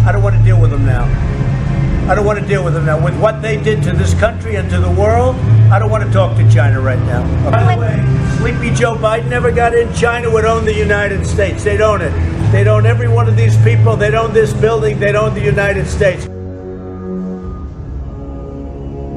I don't want to deal with them now. I don't want to deal with them now. With what they did to this country and to the world, I don't want to talk to China right now. By the way, sleepy Joe Biden never got in. China would own the United States. They'd own it. They'd own every one of these people. They'd own this building. They'd own the United States.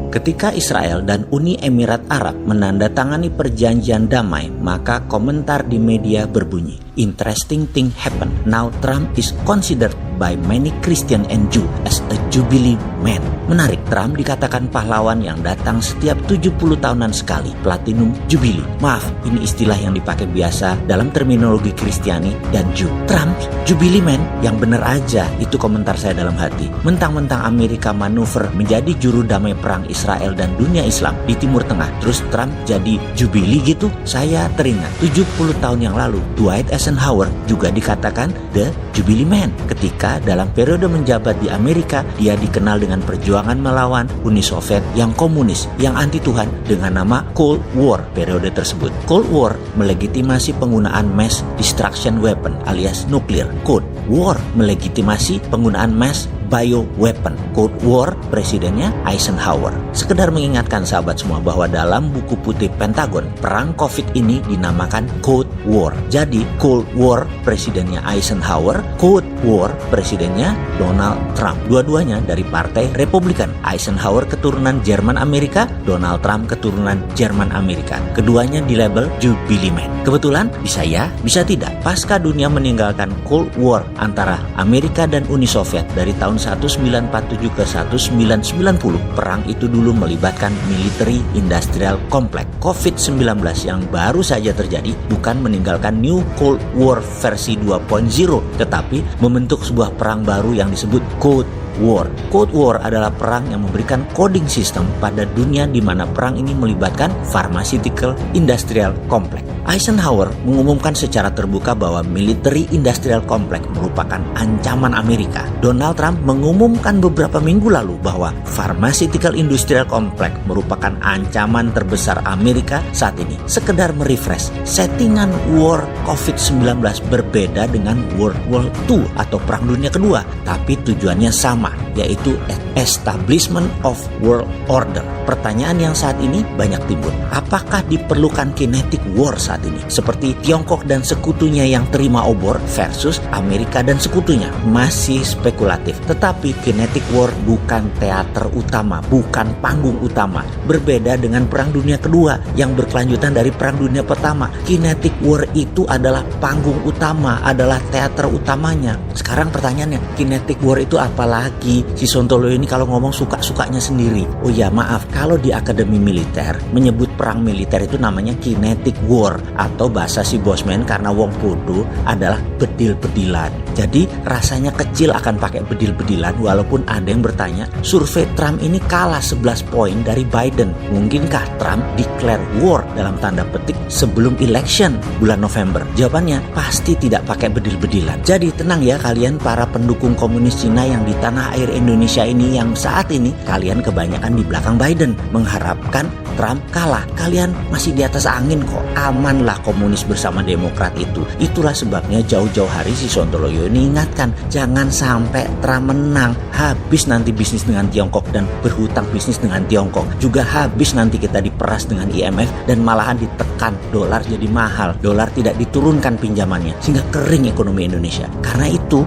Ketika Israel dan Uni Emirat Arab menandatangani perjanjian damai, maka komentar di media berbunyi, "Interesting thing happened. Now Trump is considered by many Christian and Jew as a Jubilee man." Menarik, Trump dikatakan pahlawan yang datang setiap 70 tahunan sekali, Platinum Jubilee. Maaf, ini istilah yang dipakai biasa dalam terminologi Kristiani dan Jew. Trump Jubilee man, yang benar aja, itu komentar saya dalam hati. Mentang-mentang Amerika manuver menjadi juru damai perang Israel dan dunia Islam di Timur Tengah, terus Trump jadi Jubilee gitu. Saya teringat 70 tahun yang lalu Dwight Eisenhower juga dikatakan the Jubilee man ketika dalam periode menjabat di Amerika dia dikenal dengan perjuangan melawan Uni Soviet yang komunis, yang anti Tuhan dengan nama Cold War. Periode tersebut Cold War melegitimasi penggunaan mass destruction weapon alias nuklir. Cold War melegitimasi penggunaan mass bioweapon. Cold War presidennya Eisenhower. Sekedar mengingatkan sahabat semua bahwa dalam buku putih Pentagon, perang COVID ini dinamakan Cold War. Jadi Cold War presidennya Eisenhower, Cold War presidennya Donald Trump. Dua-duanya dari Partai Republikan. Eisenhower keturunan Jerman Amerika, Donald Trump keturunan Jerman Amerika. Keduanya dilabel Jubilee Man. Kebetulan bisa ya, bisa tidak. Pasca dunia meninggalkan Cold War antara Amerika dan Uni Soviet dari tahun 1947 ke 1990, perang itu dulu melibatkan military industrial complex. COVID-19 yang baru saja terjadi bukan meninggalkan New Cold War versi 2.0, tetapi membentuk sebuah perang baru yang disebut Cold War. Cold War adalah perang yang memberikan coding system pada dunia di mana perang ini melibatkan pharmaceutical industrial complex. Eisenhower mengumumkan secara terbuka bahwa military industrial complex merupakan ancaman Amerika. Donald Trump mengumumkan beberapa minggu lalu bahwa pharmaceutical industrial complex merupakan ancaman terbesar Amerika saat ini. Sekedar merefresh, settingan war COVID-19 berbeda dengan World War II atau Perang Dunia Kedua, tapi tujuannya sama, yaitu establishment of world order. Pertanyaan yang saat ini banyak timbul. Apakah diperlukan kinetic war saat ini? Seperti Tiongkok dan sekutunya yang terima obor versus Amerika dan sekutunya. Masih spekulatif. Tetapi kinetic war bukan teater utama, bukan panggung utama. Berbeda dengan Perang Dunia Kedua yang berkelanjutan dari Perang Dunia Pertama. Kinetic war itu adalah panggung utama, adalah teater utamanya. Sekarang pertanyaannya, kinetic war itu apa lagi? Si Sontolo ini kalau ngomong suka-sukanya sendiri. Oh ya, maaf, kalau di akademi militer menyebut perang militer itu namanya kinetic war, atau bahasa si Bosman karena wong bodoh adalah bedil-bedilan. Jadi rasanya kecil akan pakai bedil-bedilan, walaupun ada yang bertanya, survei Trump ini kalah 11 poin dari Biden. Mungkinkah Trump declare war dalam tanda petik sebelum election bulan November? Jawabannya pasti tidak pakai bedil-bedilan. Jadi tenang ya kalian para pendukung komunis Cina yang di tanah air Indonesia ini, yang saat ini kalian kebanyakan di belakang Biden mengharapkan Trump kalah. Kalian masih di atas angin kok. Aman lah komunis bersama Demokrat itu. Itulah sebabnya jauh-jauh hari si Sontoloyo ini ingatkan, jangan sampai Trump menang. Habis nanti bisnis dengan Tiongkok dan berhutang bisnis dengan Tiongkok. Juga habis nanti kita diperas dengan IMF dan malahan ditekan. Dolar jadi mahal. Dolar tidak diturunkan pinjamannya sehingga kering ekonomi Indonesia. Karena itu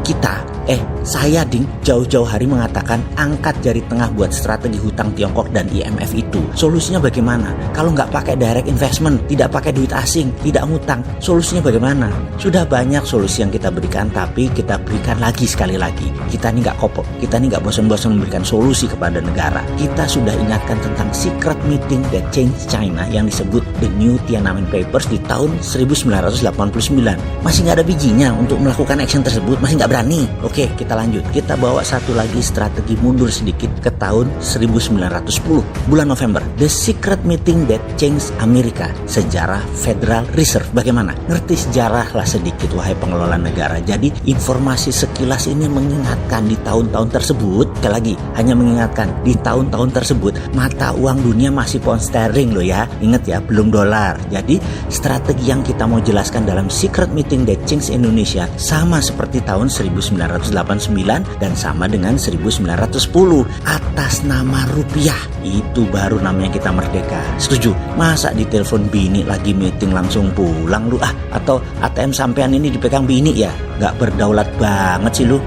saya jauh-jauh hari mengatakan angkat jari tengah buat strategi hutang Tiongkok dan IMF itu. Solusinya bagaimana? Kalau nggak pakai direct investment, tidak pakai duit asing, tidak ngutang, solusinya bagaimana? Sudah banyak solusi yang kita berikan, tapi kita berikan lagi sekali lagi. Kita ini nggak kopok, kita ini nggak bosan-bosan memberikan solusi kepada negara. Kita sudah ingatkan tentang secret meeting that changed China yang disebut The New Tiananmen Papers di tahun 1989. Masih nggak ada bijinya untuk melakukan action tersebut, masih nggak berani. Oke, kita lanjut. Kita bawa satu lagi strategi mundur sedikit ke tahun 1910, bulan November. The Secret Meeting That Changed America, sejarah Federal Reserve. Bagaimana? Ngerti sejarah lah sedikit, wahai pengelola negara. Jadi informasi sekilas ini mengingatkan di tahun-tahun tersebut, sekali lagi, hanya mengingatkan di tahun-tahun tersebut, mata uang dunia masih pound sterling loh ya. Ingat ya, belum dolar. Jadi strategi yang kita mau jelaskan dalam Secret Meeting That Changed Indonesia sama seperti tahun 1910. 1989 dan sama dengan 1910 atas nama rupiah. Itu baru namanya kita merdeka. Setuju? Masa ditelepon bini lagi meeting langsung pulang lu? Atau ATM sampean ini dipegang bini ya? Gak berdaulat banget sih lu.